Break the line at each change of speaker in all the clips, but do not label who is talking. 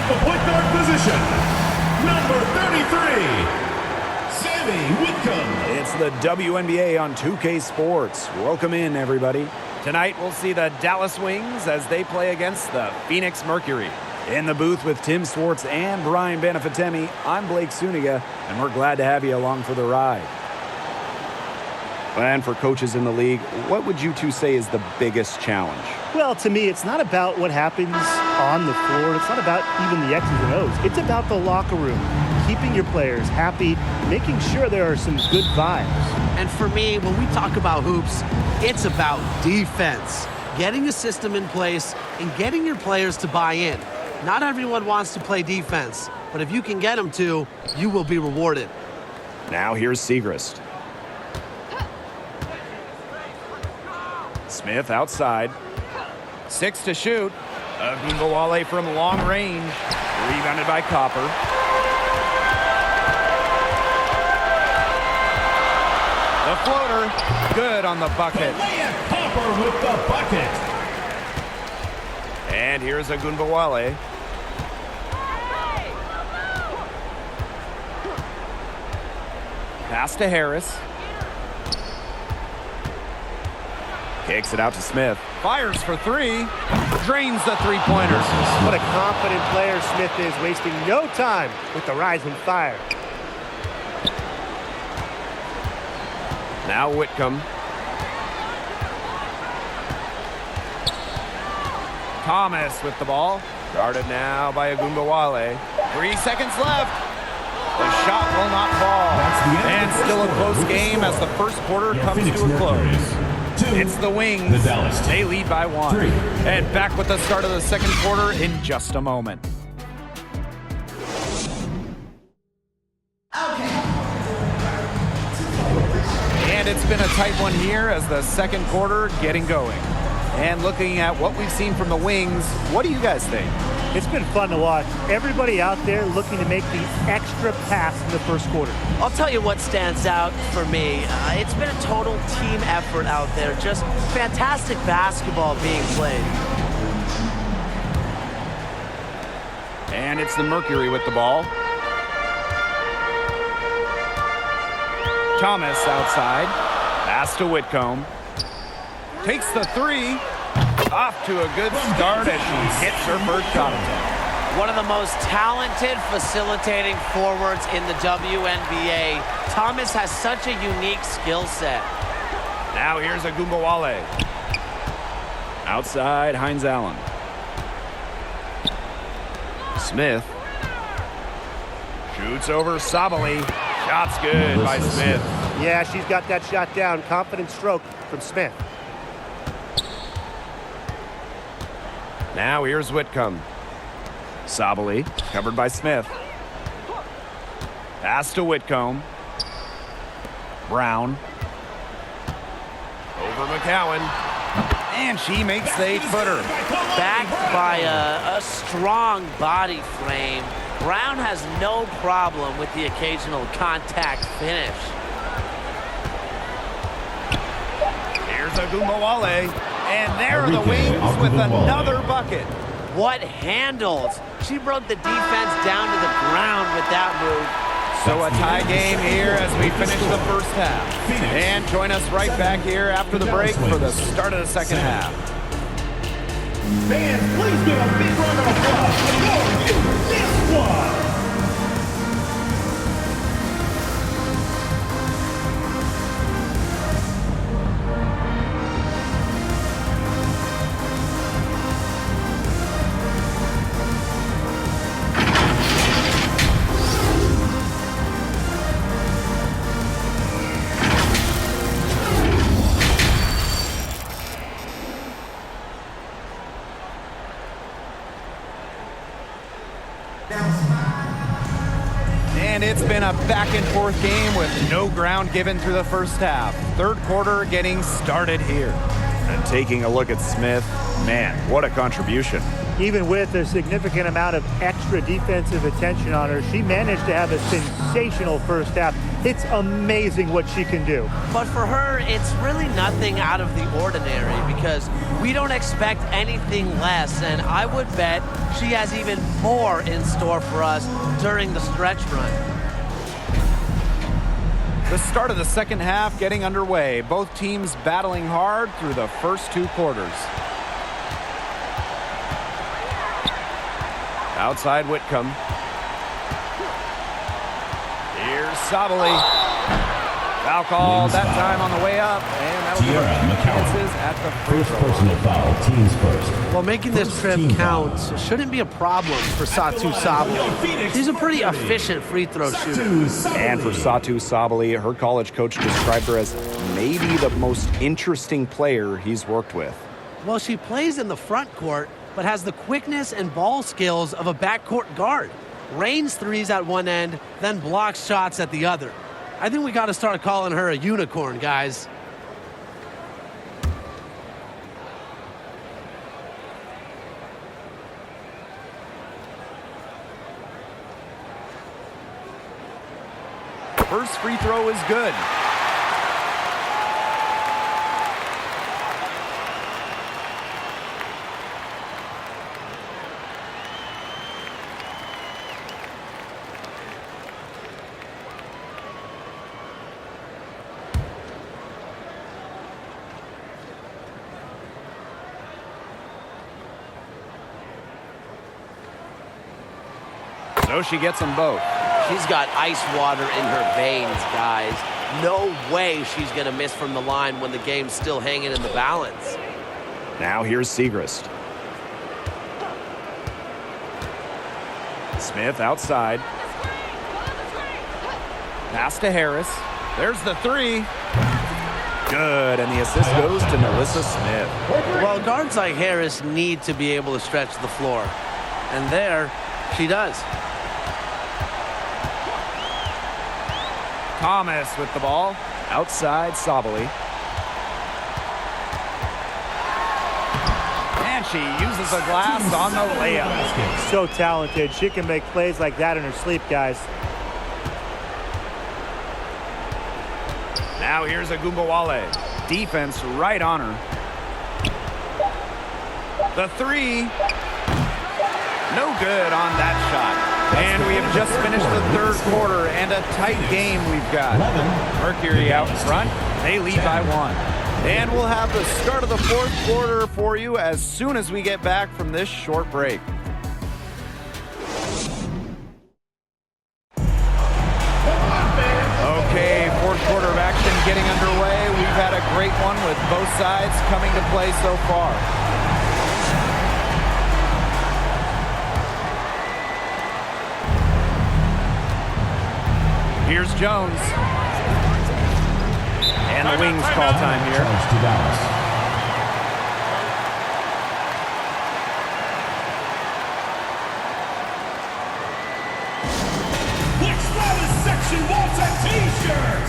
the point guard position, number 33, Sammy Whitcomb.
It's the WNBA on 2K Sports. Welcome in, everybody. Tonight, we'll see the Dallas Wings as they play against the Phoenix Mercury. In the booth with Tim Swartz and Brian Benefitemi, I'm Blake Suniga, and we're glad to have you along for the ride. And for coaches in the league, what would you two say is the biggest challenge?
Well, to me, it's not about what happens on the floor. It's not about even the X's and O's. It's about the locker room, keeping your players happy, making sure there are some good vibes.
And for me, when we talk about hoops, it's about defense, getting a system in place and getting your players to buy in. Not everyone wants to play defense, but if you can get them to, you will be rewarded.
Now here's Segrist. Smith outside. 6 to shoot. Agunbowale from long range. Rebounded by Copper. The floater. Good on the bucket.
Copper with the bucket.
And here's Agunbowale. Pass to Harris. Kicks it out to Smith. Fires for three. Drains the three-pointer.
What a confident player Smith is, wasting no time with the rising fire.
Now Whitcomb. Thomas with the ball. Guarded now by Agunbowale. 3 seconds left. The shot will not fall. And still a close game as the first quarter comes to a close. It's the Wings. They lead by 1. And back with the start of the second quarter in just a moment. And it's been a tight one here as the second quarter getting going. And looking at what we've seen from the Wings, what do you guys think?
It's been fun to watch. Everybody out there looking to make the extra pass in the first quarter.
I'll tell you what stands out for me. It's been a total team effort out there. Just fantastic basketball being played.
And it's the Mercury with the ball. Thomas outside. Pass to Whitcomb. Takes the three. Off to a good start as she hits her first shot attempt.
One of the most talented facilitating forwards in the WNBA. Thomas has such a unique skill set.
Now here's Agunbowale. Outside, Hines Allen. Smith. Shoots over Sabali. Shot's good by Smith.
Yeah, she's got that shot down. Confident stroke from Smith.
Now here's Whitcomb. Sabali, covered by Smith. Pass to Whitcomb. Brown. Over McCowan. And she makes the 8-footer.
Backed by a strong body frame, Brown has no problem with the occasional contact finish.
Here's Agunbowale. And there are the Wings with another bucket.
What handles! She broke the defense down to the ground with that move.
So a tie game here as we finish the first half. And join us right back here after the break for the start of the second half.
Fans, please give a big round of applause for your this one.
And it's been a back-and-forth game with no ground given through the first half. Third quarter getting started here. And taking a look at Smith, man, what a contribution.
Even with a significant amount of extra defensive attention on her, she managed to have a sensational first half. It's amazing what she can do.
But for her, it's really nothing out of the ordinary because we don't expect anything less, and I would bet she has even more in store for us during the stretch run.
The start of the second half getting underway. Both teams battling hard through the first two quarters. Outside Whitcomb. Here's Sabali. Foul call that time on the way up, and that'll give her chances at the free throw.
First personal foul, teams first.
Well, making this trip count shouldn't be a problem for Satu Sabali. She's a pretty efficient free throw shooter.
And for Satu Sabali, her college coach described her as maybe the most interesting player he's worked with.
Well, she plays in the front court, but has the quickness and ball skills of a backcourt guard. Rains threes at one end, then blocks shots at the other. I think we got to start calling her a unicorn, guys.
First free throw is good. So she gets them both.
She's got ice water in her veins, guys. No way she's going to miss from the line when the game's still hanging in the balance.
Now here's Siegrist. Smith outside. Pass to Harris. There's the three. Good, and the assist goes to Melissa Smith.
Well, guards like Harris need to be able to stretch the floor. And there, she does.
Thomas with the ball. Outside Sabali. And she uses a glass on the layup.
So talented. She can make plays like that in her sleep, guys.
Now here's Agumbawale. Defense right on her. The three. No good on that shot. And we have just finished the third quarter, and a tight game we've got. Mercury out in front. They lead by one. And we'll have the start of the fourth quarter for you as soon as we get back from this short break. Okay, fourth quarter of action getting underway. We've had a great one with both sides coming to play so far. Here's Jones. And the Wings call time here.
Which smallest section wants a t-shirt?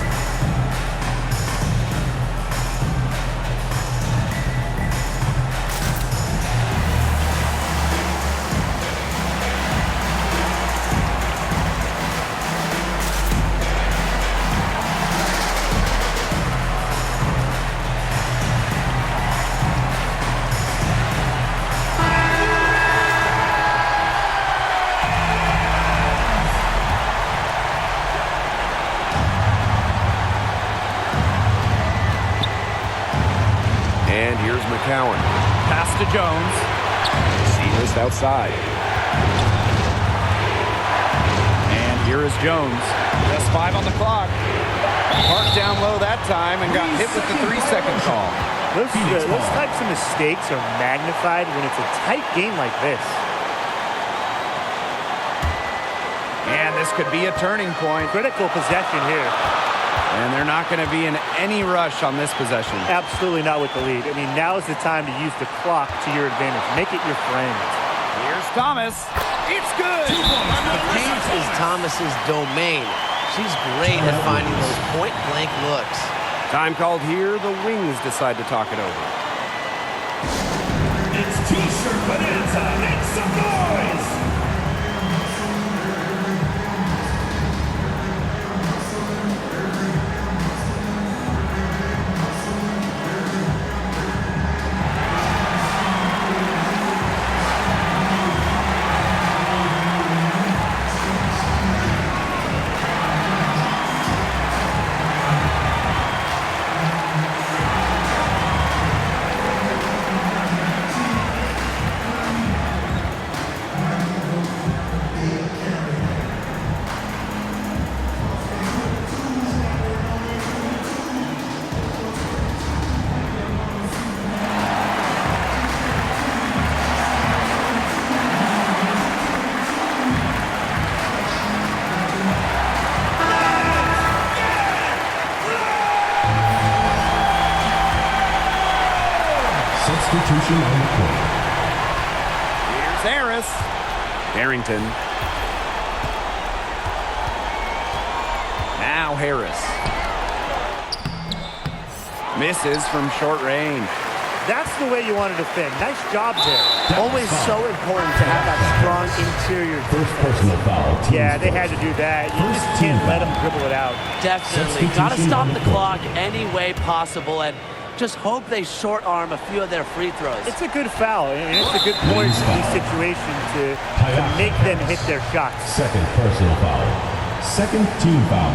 Pass to Jones. Siegrist outside. And here is Jones. Just 5 on the clock. Parked down low that time and got hit with the 3-second call.
Those types of mistakes are magnified when it's a tight game like this.
And this could be a turning point.
Critical possession here.
And they're not going to be in any rush on this possession.
Absolutely not with the lead. I mean, now is the time to use the clock to your advantage. Make it your friend.
Here's Thomas. It's good.
The paint is Thomas's domain. She's great at finding those point-blank looks.
Time called here. The Wings decide to talk it over.
Phoenix T-shirt bonanza. Make some noise!
Substitution on the court.
Here's Harris. Harrington. Now Harris. Misses from short range.
That's the way you want to defend. Nice job there.
Always so important to have that strong interior
First personal foul. Teams
Yeah, they had
first.
to do that. You
First
just
team
can't let
foul.
them dribble it out.
Definitely. Got to
Substitution
stop
on
the
the
clock any way possible and just hope they short arm a few of their free throws.
It's a good foul, and it's a good point in these situations to make them hit their shots.
Second personal foul. Second team foul.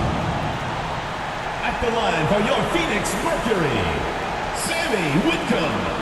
At the line for your Phoenix Mercury, Sammy Whitcomb.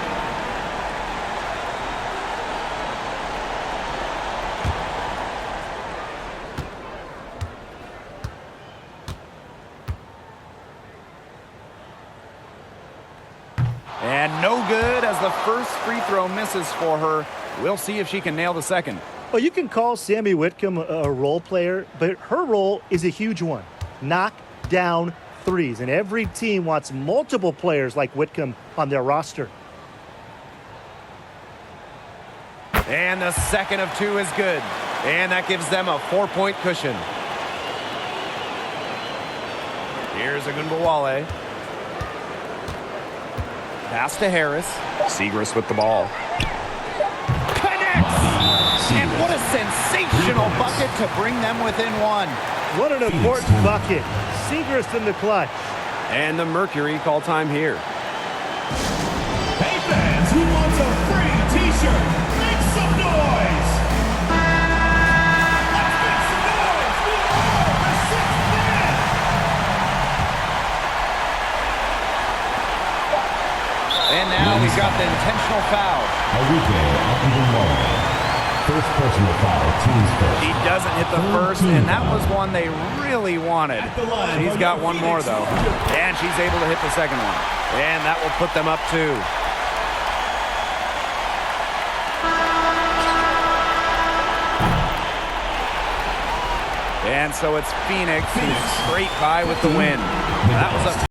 And no good as the first free throw misses for her. We'll see if she can nail the second.
Well, you can call Sammy Whitcomb a role player, but her role is a huge one. Knock down threes, and every team wants multiple players like Whitcomb on their roster.
And the second of two is good. And that gives them a 4-point cushion. Here's Agunbowale. Pass to Harris. Segrist with the ball. Connects! And what a sensational bucket to bring them within one.
What an important bucket. Segrist in the clutch.
And the Mercury call time here.
Hey fans, who wants a free T-shirt? Make some noise! Let's make some noise! We are the sixth man!
And now we've got the intentional foul.
First personal foul. Teams first.
He doesn't hit the first, and that was one they really wanted. She's got one more, though. And she's able to hit the second one. And that will put them up 2. And so it's Phoenix who scraped by with the win. That was a